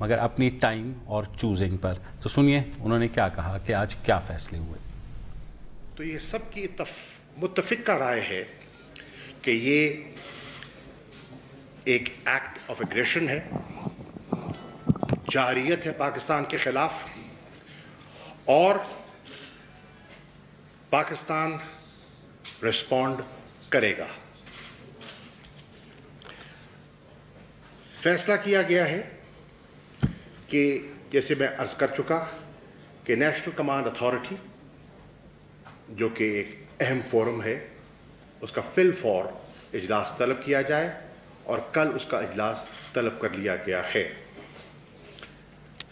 مگر اپنی ٹائم اور چوزنگ پر. تو سنیے انہوں نے کیا کہا کہ آج کیا فیصلے ہوئے. تو یہ سب کی متفقہ رائے ہے کہ یہ ایک ایکٹ آف ایگریشن ہے، جارحیت ہے پاکستان کے خلاف، اور پاکستان ریسپونڈ کرے گا. فیصلہ کیا گیا ہے کہ جیسے میں عرض کر چکا کہ نیشنل کمانڈ اتھارٹی جو کہ ایک اہم فورم ہے، اس کا فی الفور اجلاس طلب کیا جائے، اور کل اس کا اجلاس طلب کر لیا گیا ہے.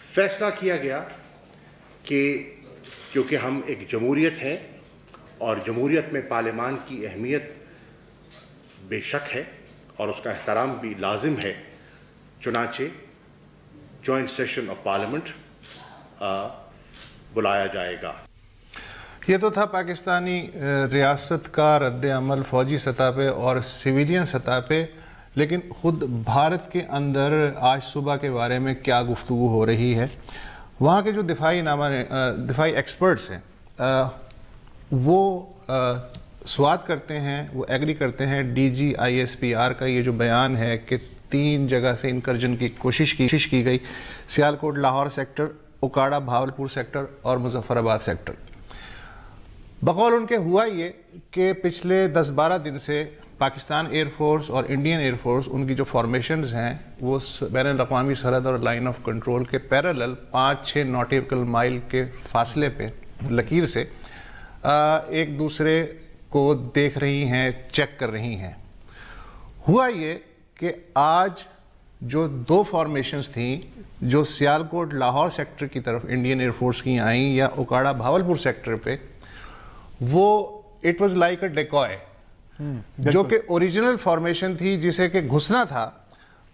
فیصلہ کیا گیا کہ کیونکہ ہم ایک جمہوریت ہیں اور جمہوریت میں پارلیمان کی اہمیت بے شک ہے اور اس کا احترام بھی لازم ہے، چنانچہ جوائنٹ سیشن آف پارلیمنٹ بلایا جائے گا. یہ تو تھا پاکستانی ریاست کا رد عمل فوجی سطح پہ اور سویلین سطح پہ، لیکن خود بھارت کے اندر آج صبح کے بارے میں کیا گفتگو ہو رہی ہے. وہاں کے جو دفاعی ایکسپرٹس ہیں وہ سوات کرتے ہیں، وہ ایگری کرتے ہیں DGISPR کا یہ جو بیان ہے کہ 3 جگہ سے انکرجن کی کوشش کی گئی، سیالکوٹ لاہور سیکٹر، اوکاڑا بھاولپور سیکٹر اور مظفر آباد سیکٹر. بقول ان کے ہوا یہ کہ پچھلے 10-12 دن سے پاکستان ایئر فورس اور انڈین ایئر فورس ان کی جو فارمیشنز ہیں وہ بین الاقوامی سرحد اور لائن آف کنٹرول کے پیرالل 5-6 ناٹیکل مائل کے فاصلے پہ لکیر سے ایک دوسرے کو دیکھ رہی ہیں، چیک کر رہی ہیں. ہوا یہ کہ آج جو 2 فارمیشنز تھیں جو سیالکوٹ لاہور سیکٹر کی طرف انڈین ایئر فورس کی آئیں یا اوکاڑا بھاولپور سیکٹر پہ، وہ اٹ واز لائک اے ڈیکوائے، جو کہ اوریجنل فارمیشن تھی جسے کہ گھسنا تھا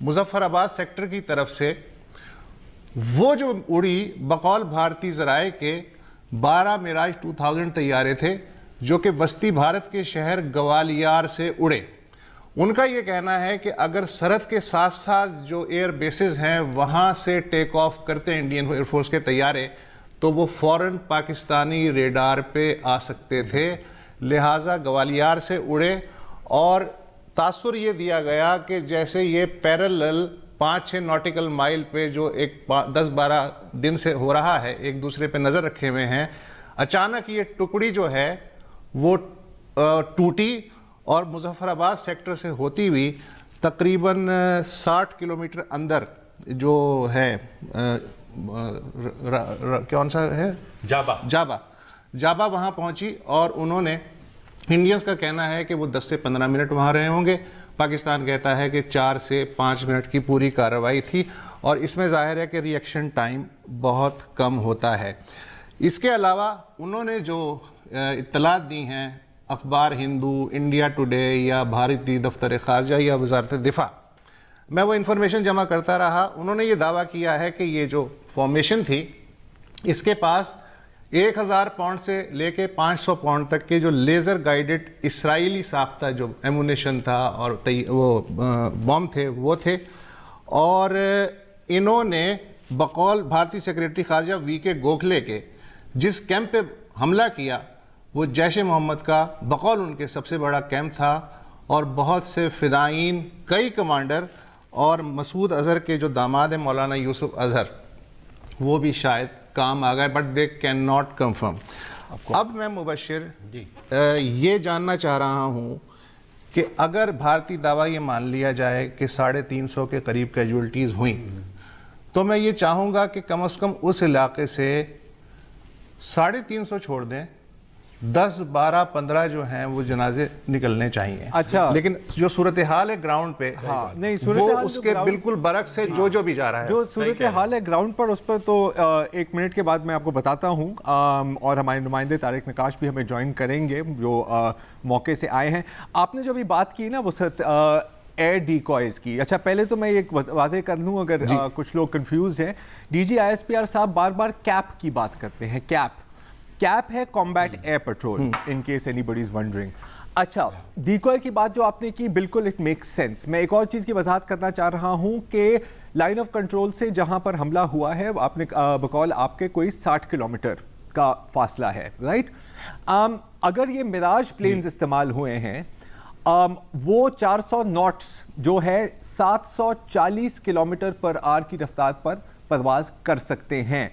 مظفر آباد سیکٹر کی طرف سے. وہ جو اڑی بقول بھارتی ذرائع کے 12 میراج 2000 طیارے تھے جو کہ وسطی بھارت کے شہر گوالیار سے اڑے. ان کا یہ کہنا ہے کہ اگر سرحد کے ساتھ ساتھ جو ایئر بیسز ہیں وہاں سے ٹیک آف کرتے ہیں انڈین ایئر فورس کے طیارے تو وہ فوراً پاکستانی ریڈار پہ آ سکتے تھے، لہٰذا گوالیار سے اڑے. اور تاثر یہ دیا گیا کہ جیسے یہ پیرالل 5-6 ناٹیکل مائل پہ جو ایک 10-12 دن سے ہو رہا ہے، ایک دوسرے پہ نظر رکھے ہوئے ہیں، اچانک یہ ٹکڑی جو ہے وہ ٹوٹی اور مظفر آباد سیکٹر سے ہوتی ہوئی تقریباً 60 کلومیٹر اندر جو ہے کون سا ہے جابا وہاں پہنچی. اور انہوں نے انڈینز کا کہنا ہے کہ وہ 10 سے 15 منٹ وہاں رہے ہوں گے، پاکستان کہتا ہے کہ 4 سے 5 منٹ کی پوری کارروائی تھی، اور اس میں ظاہر ہے کہ ریئیکشن ٹائم بہت کم ہوتا ہے. اس کے علاوہ انہوں نے جو اطلاعات دی ہیں اخبار ہندو، انڈیا ٹوڈے یا بھارتی دفتر خارجہ یا وزارت دفاع، میں وہ انفارمیشن جمع کرتا رہا. انہوں نے یہ دعویٰ کیا ہے کہ یہ جو فارمیشن تھی اس کے پاس 1000 پاؤنڈ سے لے کے 500 پاؤنڈ تک کے جو لیزر گائیڈڈ اسرائیلی ساختہ جو ایمونیشن تھا اور وہ بم تھے وہ تھے. اور انہوں نے بقول بھارتی سیکریٹری خارجہ VK گوکھلے کے جس کیمپ پہ حملہ کیا وہ جیش محمد کا بقول ان کے سب سے بڑا کیمپ تھا، اور بہت سے فدائین، کئی کمانڈر اور مسعود اظہر کے جو داماد ہیں مولانا یوسف اظہر وہ بھی شاید کام آ گئے، but they can not confirm. اب میں مبشر یہ جاننا چاہ رہا ہوں کہ اگر بھارتی دعویٰ یہ مان لیا جائے کہ 350 کے قریب کیجولٹیز ہوئیں تو میں یہ چاہوں گا کہ کم از کم اس علاقے سے 350 چھوڑ دیں، 10، 12، 15 جو ہیں وہ جنازے نکلنے چاہیے. اچھا، لیکن جو صورتحال ہے گراؤنڈ پہ وہ اس کے بالکل برعکس ہے جو بھی جا رہا ہے. جو صورتحال ہے گراؤنڈ پر اس پر تو 1 منٹ کے بعد میں آپ کو بتاتا ہوں، اور ہمارے نمائندے طارق نقاش بھی ہمیں جوائن کریں گے جو موقع سے آئے ہیں. آپ نے جو ابھی بات کی نا وہ ایئر ڈیکوائز کی، اچھا پہلے تو میں ایک واضح کر لوں اگر کچھ لوگ کنفیوزڈ ہیں، DGISPR صاحب بار بار کیپ کی بات کرتے ہیں. کیپ ہے combat air patrol, in case any body is wondering. اچھا ڈیکوائے کی بات جو آپ نے کی بالکل اٹ میکس سینس. میں ایک اور چیز کی وضاحت کرنا چاہ رہا ہوں کہ لائن آف کنٹرول سے جہاں پر حملہ ہوا ہے آپ نے بقول آپ کے کوئی 60 کلومیٹر کا فاصلہ ہے, رائٹ. اگر یہ میراج پلینز استعمال ہوئے ہیں وہ 400 ناٹس جو ہے 740 کلومیٹر پر آر کی رفتار پر پرواز کر سکتے ہیں.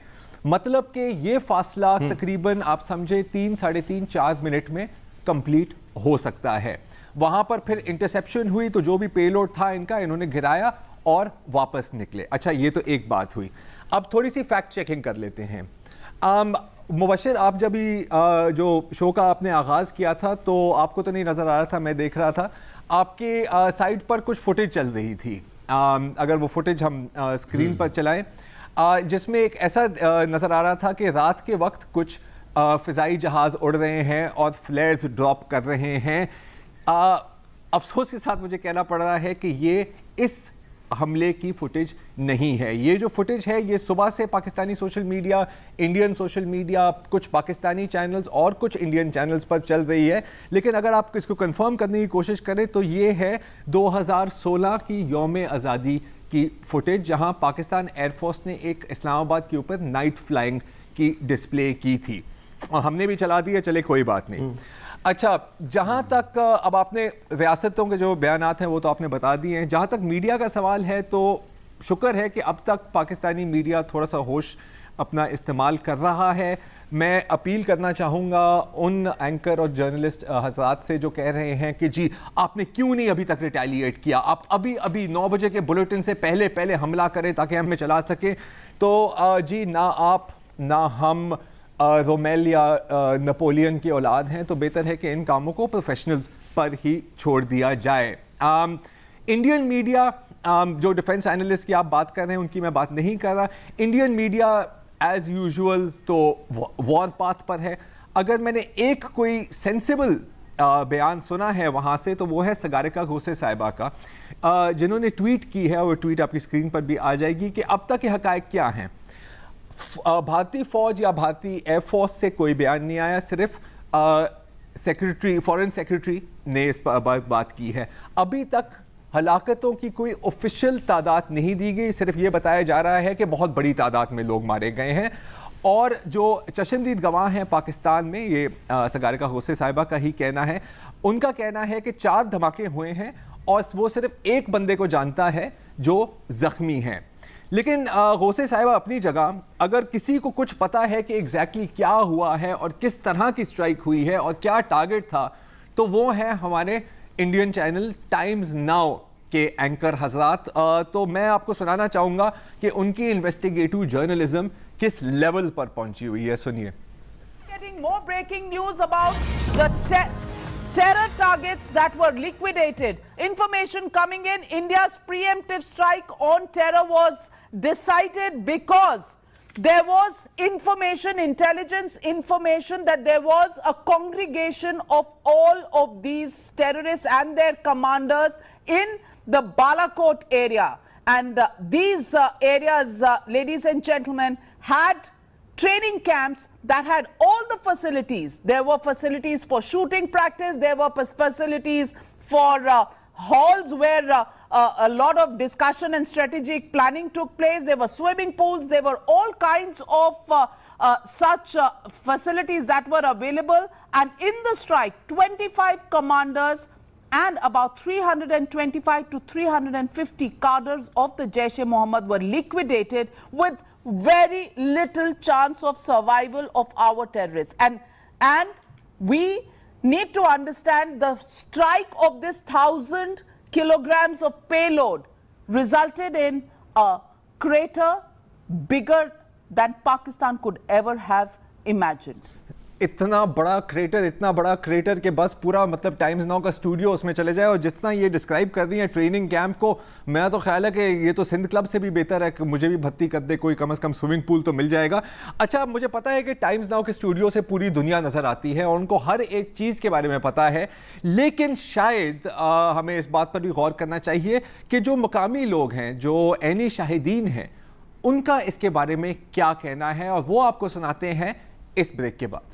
مطلب کہ یہ فاصلہ تقریباً آپ سمجھے 3-3.5-4 منٹ میں کمپلیٹ ہو سکتا ہے. وہاں پر پھر انٹرسیپشن ہوئی تو جو بھی پے لوڈ تھا ان کا انہوں نے گرایا اور واپس نکلے. اچھا یہ تو ایک بات ہوئی. اب تھوڑی سی فیکٹ چیکنگ کر لیتے ہیں. مبشر آپ جب ہی جو شو کا آپ نے آغاز کیا تھا تو آپ کو تو نہیں نظر آ رہا تھا, میں دیکھ رہا تھا آپ کے سائٹ پر کچھ فوٹیج چل رہی تھی. اگر وہ فوٹیج ہم اسکرین پر چلائیں جس میں ایک ایسا نظر آ رہا تھا کہ رات کے وقت کچھ فضائی جہاز اڑ رہے ہیں اور فلیئرز ڈراپ کر رہے ہیں. افسوس کے ساتھ مجھے کہنا پڑ رہا ہے کہ یہ اس حملے کی فوٹیج نہیں ہے. یہ جو فوٹیج ہے یہ صبح سے Pakistani social media, Indian social media, کچھ پاکستانی چینلز اور کچھ انڈین چینلز پر چل رہی ہے. لیکن اگر آپ اس کو کنفرم کرنے کی کوشش کریں تو یہ ہے 2016 کی یوم آزادی کی فوٹیج جہاں پاکستان ایئر فورس نے ایک اسلام آباد کے اوپر نائٹ فلائنگ کی ڈسپلے کی تھی اور ہم نے بھی چلا دیا, چلے کوئی بات نہیں. اچھا جہاں تک اب آپ نے ریاستوں کے جو بیانات ہیں وہ تو آپ نے بتا دیے ہیں. جہاں تک میڈیا کا سوال ہے تو شکر ہے کہ اب تک پاکستانی میڈیا تھوڑا سا ہوش اپنا استعمال کر رہا ہے. میں اپیل کرنا چاہوں گا ان اینکر اور جرنلسٹ حضرات سے جو کہہ رہے ہیں کہ جی آپ نے کیوں نہیں ابھی تک ریٹیلیٹ کیا, آپ ابھی 9 بجے کے بلیٹن سے پہلے حملہ کریں تاکہ ہم میں چلا سکیں. تو جی نہ آپ نہ ہم رومیل یا نپولین کی اولاد ہیں, تو بہتر ہے کہ ان کاموں کو پروفیشنلز پر ہی چھوڑ دیا جائے. انڈین میڈیا جو ڈیفنس اینالسٹ کی آپ بات کر رہے ہیں ان کی میں بات نہیں کر رہا. انڈین میڈیا ایز یوزول تو وار پاتھ پر ہے. اگر میں نے ایک کوئی سینسیبل بیان سنا ہے وہاں سے تو وہ ہے سگارکا گھوسے صاحبہ کا, جنہوں نے ٹویٹ کی ہے, اور ٹویٹ آپ کی اسکرین پر بھی آ جائے گی کہ اب تک کے حقائق کیا ہیں. بھارتی فوج یا بھارتی ایئر فورس سے کوئی بیان نہیں آیا, صرف فورن سیکرٹری نے اس پر بات کی ہے. ابھی تک ہلاکتوں کی کوئی آفیشیل تعداد نہیں دی گئی, صرف یہ بتایا جا رہا ہے کہ بہت بڑی تعداد میں لوگ مارے گئے ہیں. اور جو چشمدید گواہ ہیں پاکستان میں, یہ سگارکا گھوسے صاحبہ کا ہی کہنا ہے, ان کا کہنا ہے کہ 4 دھماکے ہوئے ہیں اور وہ صرف ایک بندے کو جانتا ہے جو زخمی ہیں. لیکن غوثے صاحبہ اپنی جگہ, اگر کسی کو کچھ پتا ہے کہ ایگزیکٹلی کیا ہوا ہے اور کس طرح کی سٹرائک ہوئی ہے اور کیا ٹارگٹ تھا, تو وہ ہیں ہمارے انڈین چینل ٹائمز ناؤ کے اینکر حضرات. تو میں آپ کو سنانا چاہوں گا کہ ان کی انویسٹیگیٹو جرنلزم کس لیول پر پہنچی ہوئی ہے. سنیے. Getting more breaking news about the terror targets that were liquidated. Information coming in, India's preemptive strike on terror was decided because there was information, intelligence information that there was a congregation of all of these terrorists and their commanders in the Balakot area. And these areas, ladies and gentlemen, had training camps that had all the facilities. There were facilities for shooting practice, there were facilities for halls where a lot of discussion and strategic planning took place. There were swimming pools, there were all kinds of such facilities that were available. And in the strike, 25 commanders and about 325 to 350 cadres of the Jaish-e-Mohammed were liquidated with very little chance of survival of our terrorists. And we need to understand the strike of this 1,000 kilograms of payload resulted in a crater bigger than Pakistan could ever have imagined. اتنا بڑا creator کہ بس پورا مطلب Times now کا studio اس میں چلے جائے. اور جس طرح یہ ڈسکرائب کر رہی ہیں ٹریننگ کیمپ کو, میں تو خیال ہے کہ یہ تو سندھ کلب سے بھی بہتر ہے کہ مجھے بھی بھرتی کر دے کوئی, کم از کم سوئمنگ پول تو مل جائے گا. اچھا مجھے پتا ہے کہ ٹائمز ناؤ کے اسٹوڈیو سے پوری دنیا نظر آتی ہے اور ان کو ہر ایک چیز کے بارے میں پتا ہے, لیکن شاید ہمیں اس بات پر بھی غور کرنا چاہیے کہ جو مقامی لوگ ہیں, جو عینی شاہدین ہیں, ان کا اس کے بارے میں کیا کہنا ہے, اور وہ آپ کو سناتے ہیں اس بریک کے بعد.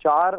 4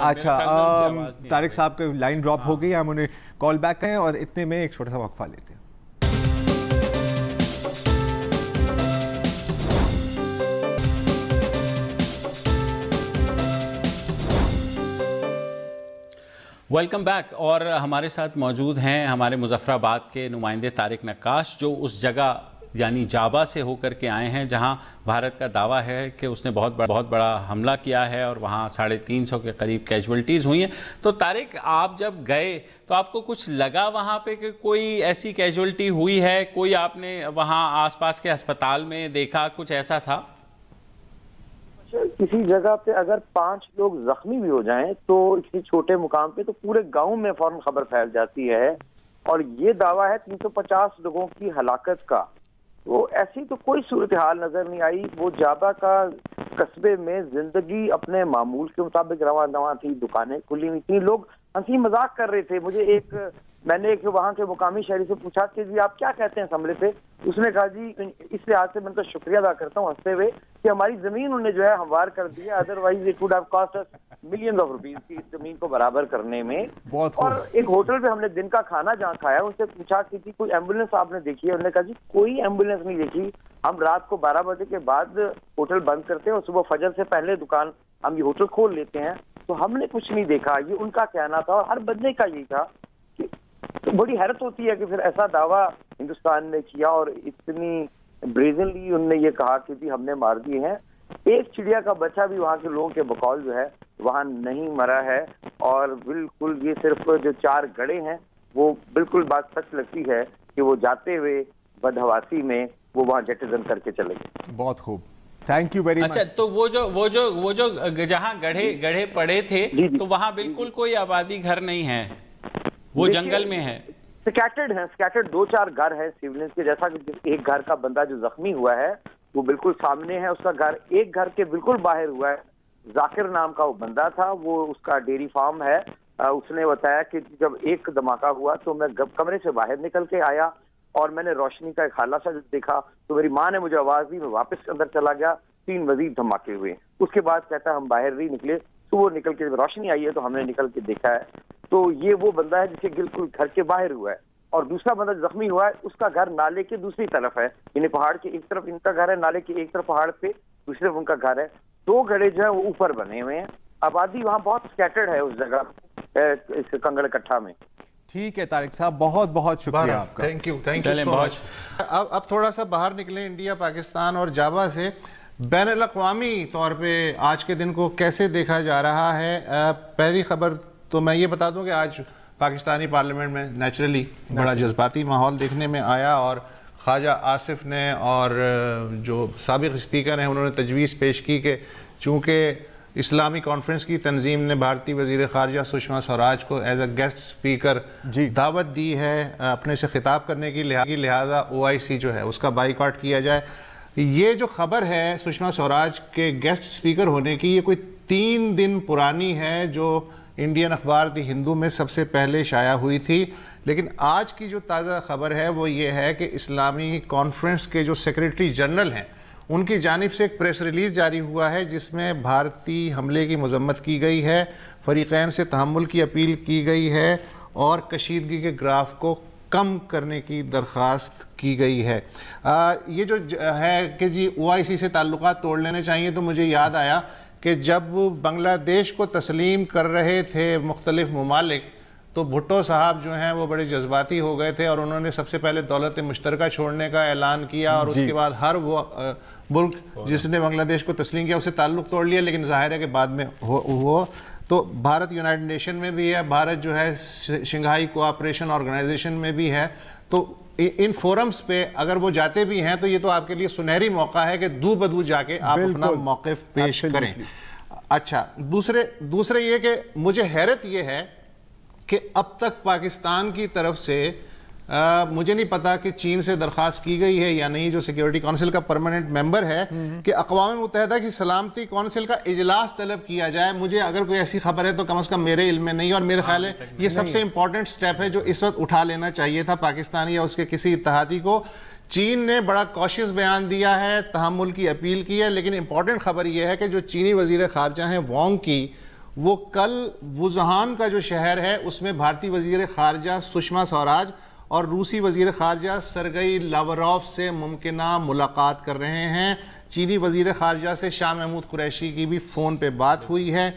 اچھا طارق صاحب کے لائن ڈراپ ہو گئی, ہم انہیں کال بیک کریں اور اتنے میں ایک چھوٹا سا وقفہ لیتے ہیں. Welcome back. اور ہمارے ساتھ موجود ہیں ہمارے مظفر آباد کے نمائندے طارق نقاش, جو اس جگہ یعنی جابا سے ہو کر کے آئے ہیں جہاں بھارت کا دعویٰ ہے کہ اس نے بہت بڑا حملہ کیا ہے اور وہاں 350 کے قریب کیجولٹیز ہوئی ہیں. تو طارق, آپ جب گئے تو آپ کو کچھ لگا وہاں پہ کہ کوئی ایسی کیجولٹی ہوئی ہے؟ کوئی آپ نے وہاں آس پاس کے ہسپتال میں دیکھا, کچھ ایسا تھا؟ کسی جگہ پہ اگر 5 لوگ زخمی بھی ہو جائیں تو کسی چھوٹے مقام پہ تو پورے گاؤں میں فوراً خبر پھیل جاتی ہے, اور یہ دعویٰ ہے 350 لوگوں کی ہلاکت کا. تو ایسی تو کوئی صورتحال نظر نہیں آئی. وہ جابا کا قصبے میں زندگی اپنے معمول کے مطابق رواں تھی, دکانیں کھلی ہوئی تھیں, لوگ ہنسی مذاق کر رہے تھے. میں نے ایک وہاں کے مقامی شہری سے پوچھا کہ جی آپ کیا کہتے ہیں اس حملے پہ؟ اس نے کہا جی اس لحاظ سے میں ان کا شکریہ ادا کرتا ہوں ہنستے ہوئے کہ ہماری زمین انہوں نے جو ہے ہموار کر دی ہے, otherwise it would have cost us millions of rupees کی اس زمین کو برابر کرنے میں. اور ایک ہوٹل پہ ہم نے دن کا کھانا جہاں کھایا, ان سے پوچھا کہ جی کوئی ایمبولینس آپ نے دیکھی ہے؟ انہوں نے کہا جی کوئی ایمبولینس نہیں دیکھی, ہم رات کو 12 بجے کے بعد ہوٹل بند کرتے ہیں اور صبح فجر سے پہلے دکان ہم یہ ہوٹل کھول لیتے ہیں, تو ہم نے کچھ نہیں دیکھا. یہ ان کا کہنا تھا, اور ہر بندے کا یہی تھا. تو بڑی حیرت ہوتی ہے کہ پھر ایسا دعویٰ ہندوستان نے کیا اور اتنی بریزنلی انہوں نے یہ کہا کہ جی ہم نے مار دیے ہیں. ایک چڑیا کا بچہ بھی وہاں کے لوگوں کے بقول جو ہے وہاں نہیں مرا ہے, اور بالکل یہ صرف جو 4 گڑھے ہیں وہ بالکل بات سچ لگتی ہے کہ وہ جاتے ہوئے بدحواسی میں وہ وہاں جیٹزن کر کے چلے گئے. بہت خوب, تھینک یو ویری مچ. اچھا, تو وہ جو جہاں گڑھے پڑے تھے تو وہاں بالکل کوئی آبادی گھر نہیں ہے, وہ جنگل میں ہے؟ سکیٹرڈ 2-4 گھر ہیں سیولینس کے. جیسا کہ ایک گھر کا بندہ جو زخمی ہوا ہے وہ بالکل سامنے ہے, اس کا گھر ایک گھر کے بالکل باہر ہوا ہے. ذاکر نام کا وہ بندہ تھا, وہ اس کا ڈیری فارم ہے. اس نے بتایا کہ جب ایک دھماکہ ہوا تو میں کمرے سے باہر نکل کے آیا اور میں نے روشنی کا ایک حالہ سا دیکھا, تو میری ماں نے مجھے آواز دی, میں واپس اندر چلا گیا. 3 مزید دھماکے ہوئے. اس کے بعد کہتا ہے ہم باہر نہیں نکلے, صبح نکل کے روشنی آئی ہے تو ہم نے نکل کے دیکھا ہے. تو یہ وہ بندہ ہے جس کے بالکل گھر کے باہر ہوا ہے. اور دوسرا بندہ زخمی ہوا ہے, اس کا گھر نالے کے دوسری طرف ہے, یعنی پہاڑ کے ایک طرف ان کا گھر ہے, نالے کے ایک طرف پہاڑ پہ دوسری طرف ان کا گھر ہے. 2 گڑھے جو ہے وہ اوپر بنے ہوئے ہیں. آبادی وہاں بہت سکیٹرڈ ہے اس جگہ, اس کنگڑ کٹھا میں. ٹھیک ہے طارق صاحب, بہت شکریہ آپ کا. تھینک یو سو مچ. اب تھوڑا سا باہر نکلیں انڈیا, پاکستان اور جابا سے. بین الاقوامی طور پہ آج کے دن کو کیسے دیکھا جا رہا ہے؟ پہلی خبر تو میں یہ بتا دوں کہ آج پاکستانی پارلیمنٹ میں نیچرلی بڑا جذباتی ماحول دیکھنے میں آیا, اور خواجہ آصف نے اور جو سابق اسپیکر ہیں انہوں نے تجویز پیش کی کہ چونکہ اسلامی کانفرنس کی تنظیم نے بھارتی وزیر خارجہ سشما سوراج کو ایز اے گیسٹ اسپیکر دعوت دی ہے اپنے سے خطاب کرنے کی, لہٰذا OIC جو ہے اس کا بائیکاٹ کیا جائے. یہ جو خبر ہے سشما سوراج کے گیسٹ اسپیکر ہونے کی, یہ کوئی 3 دن پرانی ہے, جو انڈین اخبار دی ہندو میں سب سے پہلے شائع ہوئی تھی. لیکن آج کی جو تازہ خبر ہے وہ یہ ہے کہ اسلامی کانفرنس کے جو سیکریٹری جنرل ہیں ان کی جانب سے ایک پریس ریلیز جاری ہوا ہے جس میں بھارتی حملے کی مذمت کی گئی ہے, فریقین سے تحمل کی اپیل کی گئی ہے, اور کشیدگی کے گراف کو کم کرنے کی درخواست کی گئی ہے. یہ جو ہے کہ جی OIC سے تعلقات توڑ لینے چاہیے, تو مجھے یاد آیا کہ جب بنگلہ دیش کو تسلیم کر رہے تھے مختلف ممالک تو بھٹو صاحب جو ہیں وہ بڑے جذباتی ہو گئے تھے, اور انہوں نے سب سے پہلے دولت مشترکہ چھوڑنے کا اعلان کیا, اور اس کے بعد ہر وہ ملک جس نے بنگلہ دیش کو تسلیم کیا اسے تعلق توڑ لیا. لیکن ظاہر ہے کہ بعد میں وہ تو بھارت یونائٹڈ نیشن میں بھی ہے, بھارت جو ہے شنگھائی کوآپریشن آرگنائزیشن میں بھی ہے. تو ان فورمز پہ اگر وہ جاتے بھی ہیں تو یہ تو آپ کے لیے سنہری موقع ہے کہ دو بدو جا کے آپ اپنا موقف پیش کریں. اچھا, دوسرے یہ کہ مجھے حیرت یہ ہے کہ اب تک پاکستان کی طرف سے مجھے نہیں پتا کہ چین سے درخواست کی گئی ہے یا نہیں, جو سیکیورٹی کونسل کا پرماننٹ ممبر ہے, کہ اقوام متحدہ کی سلامتی کونسل کا اجلاس طلب کیا جائے. مجھے اگر کوئی ایسی خبر ہے تو کم از کم میرے علم میں نہیں, اور میرے خیال ہے یہ سب سے امپورٹنٹ سٹیپ ہے جو اس وقت اٹھا لینا چاہیے تھا پاکستان یا اس کے کسی اتحادی کو. چین نے بڑا کوشش بیان دیا ہے, تحمل کی اپیل کی ہے, لیکن امپورٹنٹ خبر یہ ہے کہ جو چینی وزیر خارجہ ہیں وانگ کی, وہ کل ووژہان کا جو شہر ہے اس میں بھارتی وزیر خارجہ سشما سوراج اور روسی وزیر خارجہ سرگئی لاوروف سے ممکنہ ملاقات کر رہے ہیں. چینی وزیر خارجہ سے شاہ محمود قریشی کی بھی فون پہ بات ہوئی ہے.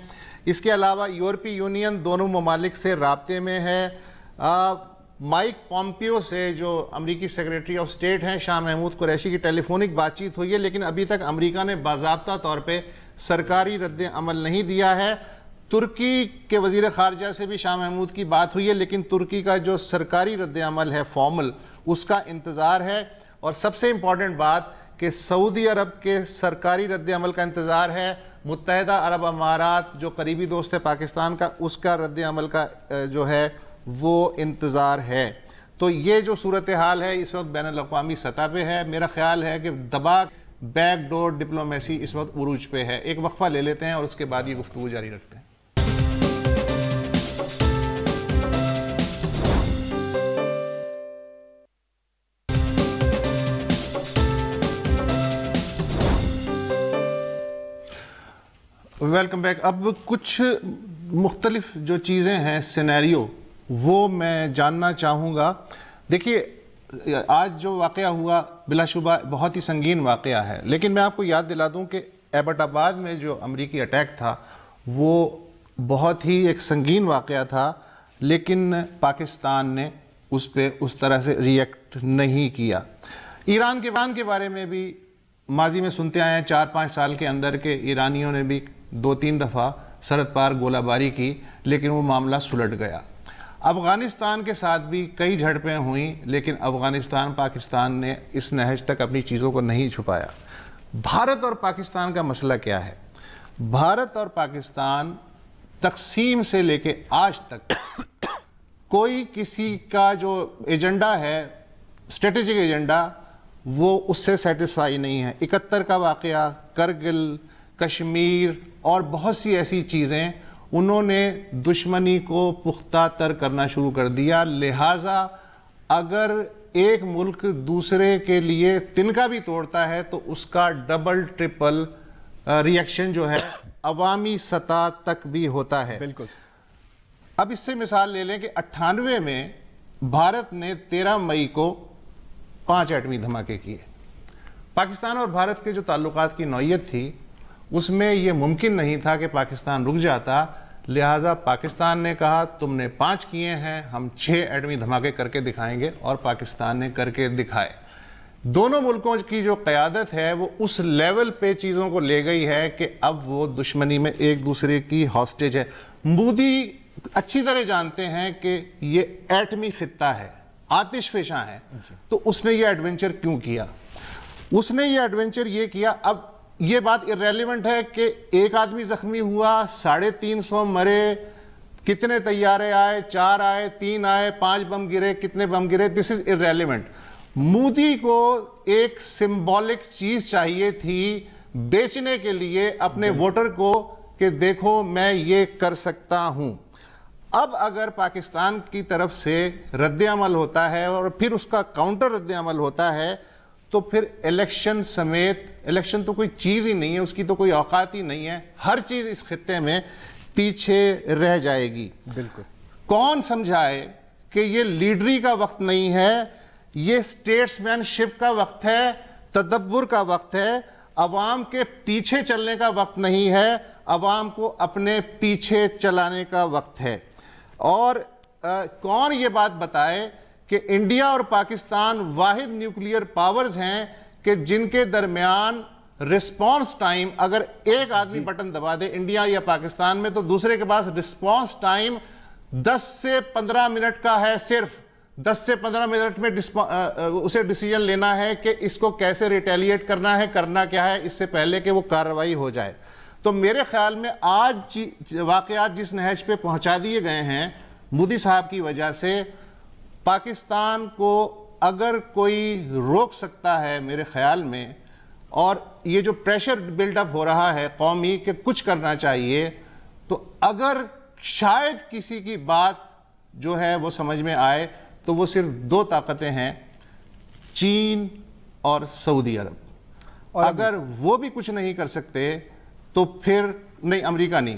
اس کے علاوہ یورپی یونین دونوں ممالک سے رابطے میں ہے. مائک پومپیو سے جو امریکی سیکریٹری آف اسٹیٹ ہیں شاہ محمود قریشی کی ٹیلی فونک بات چیت ہوئی ہے, لیکن ابھی تک امریکہ نے باضابطہ طور پہ سرکاری رد عمل نہیں دیا ہے. ترکی کے وزیر خارجہ سے بھی شاہ محمود کی بات ہوئی ہے, لیکن ترکی کا جو سرکاری رد عمل ہے فارمل, اس کا انتظار ہے. اور سب سے امپورٹنٹ بات کہ سعودی عرب کے سرکاری رد عمل کا انتظار ہے. متحدہ عرب امارات جو قریبی دوست ہے پاکستان کا, اس کا رد عمل کا جو ہے وہ انتظار ہے. تو یہ جو صورتحال ہے اس وقت بین الاقوامی سطح پہ ہے. میرا خیال ہے کہ دبا بیک ڈور ڈپلومیسی اس وقت عروج پہ ہے. ایک وقفہ لے لیتے ہیں اور اس کے بعد یہ گفتگو جاری رکھتے ہیں. Welcome back. اب کچھ مختلف جو چیزیں ہیں سینیریو وہ میں جاننا چاہوں گا. دیکھیے آج جو واقعہ ہوا بلا شبہ بہت ہی سنگین واقعہ ہے, لیکن میں آپ کو یاد دلا دوں کہ ایبٹ آباد میں جو امریکی اٹیک تھا وہ بہت ہی ایک سنگین واقعہ تھا, لیکن پاکستان نے اس پہ اس طرح سے ریئیکٹ نہیں کیا. ایران کے بارے میں بھی ماضی میں سنتے آئے ہیں 4-5 سال کے اندر کہ ایرانیوں نے بھی 2-3 دفعہ سرحد پار گولہ باری کی, لیکن وہ معاملہ سلٹ گیا. افغانستان کے ساتھ بھی کئی جھڑپیں ہوئیں, لیکن افغانستان پاکستان نے اس نہج تک اپنی چیزوں کو نہیں چھپایا. بھارت اور پاکستان کا مسئلہ کیا ہے؟ بھارت اور پاکستان تقسیم سے لے کے آج تک کوئی کسی کا جو ایجنڈا ہے اسٹریٹجک ایجنڈا وہ اس سے سیٹسفائی نہیں ہے. 71 کا واقعہ, کرگل, کشمیر اور بہت سی ایسی چیزیں, انہوں نے دشمنی کو پختہ تر کرنا شروع کر دیا. لہٰذا اگر ایک ملک دوسرے کے لیے تنکا بھی توڑتا ہے تو اس کا ڈبل ٹرپل ریئیکشن جو ہے عوامی سطح تک بھی ہوتا ہے. بالکل. اب اس سے مثال لے لیں کہ 98 میں بھارت نے 13 مئی کو 5 ایٹمی دھماکے کیے. پاکستان اور بھارت کے جو تعلقات کی نوعیت تھی اس میں یہ ممکن نہیں تھا کہ پاکستان رک جاتا, لہٰذا پاکستان نے کہا تم نے 5 کیے ہیں, ہم 6 ایٹمی دھماکے کر کے دکھائیں گے, اور پاکستان نے کر کے دکھائے. دونوں ملکوں کی جو قیادت ہے وہ اس لیول پہ چیزوں کو لے گئی ہے کہ اب وہ دشمنی میں ایک دوسرے کی ہاسٹیج ہے. مودی اچھی طرح جانتے ہیں کہ یہ ایٹمی خطہ ہے, آتش فشاں ہے, تو اس نے یہ ایڈونچر کیوں کیا؟ اس نے یہ ایڈونچر یہ کیا, اب یہ بات irrelevant ہے کہ ایک آدمی زخمی ہوا, 350 مرے, کتنے طیارے آئے, 4 آئے, 3 آئے, 5 بم گرے, کتنے بم گرے, this is irrelevant. مودی کو ایک سمبولک چیز چاہیے تھی بیچنے کے لیے اپنے ووٹر کو کہ دیکھو میں یہ کر سکتا ہوں. اب اگر پاکستان کی طرف سے رد عمل ہوتا ہے اور پھر اس کا کاؤنٹر رد عمل ہوتا ہے تو پھر الیکشن سمیت, الیکشن تو کوئی چیز ہی نہیں ہے, اس کی تو کوئی اوقات ہی نہیں ہے, ہر چیز اس خطے میں پیچھے رہ جائے گی. بالکل. کون سمجھائے کہ یہ لیڈری کا وقت نہیں ہے, یہ اسٹیٹس مین شپ کا وقت ہے, تدبر کا وقت ہے, عوام کے پیچھے چلنے کا وقت نہیں ہے, عوام کو اپنے پیچھے چلانے کا وقت ہے. اور کون یہ بات بتائے کہ انڈیا اور پاکستان واحد نیوکلیئر پاورز ہیں کہ جن کے درمیان رسپانس ٹائم, اگر ایک آدمی بٹن دبا دے انڈیا یا پاکستان میں, تو دوسرے کے پاس رسپانس ٹائم 10 سے 15 منٹ کا ہے, صرف 10 سے 15 منٹ میں اسے ڈیسیجن لینا ہے کہ اس کو کیسے ریٹیلیٹ کرنا ہے, کرنا کیا ہے, اس سے پہلے کہ وہ کارروائی ہو جائے. تو میرے خیال میں آج واقعات جس نہج پہ پہنچا دیے گئے ہیں مودی صاحب کی وجہ سے, پاکستان کو اگر کوئی روک سکتا ہے میرے خیال میں, اور یہ جو پریشر بلڈ اپ ہو رہا ہے قومی کہ کچھ کرنا چاہیے, تو اگر شاید کسی کی بات جو ہے وہ سمجھ میں آئے تو وہ صرف 2 طاقتیں ہیں, چین اور سعودی عرب. اگر وہ بھی کچھ نہیں کر سکتے تو پھر نہیں, امریکہ نہیں,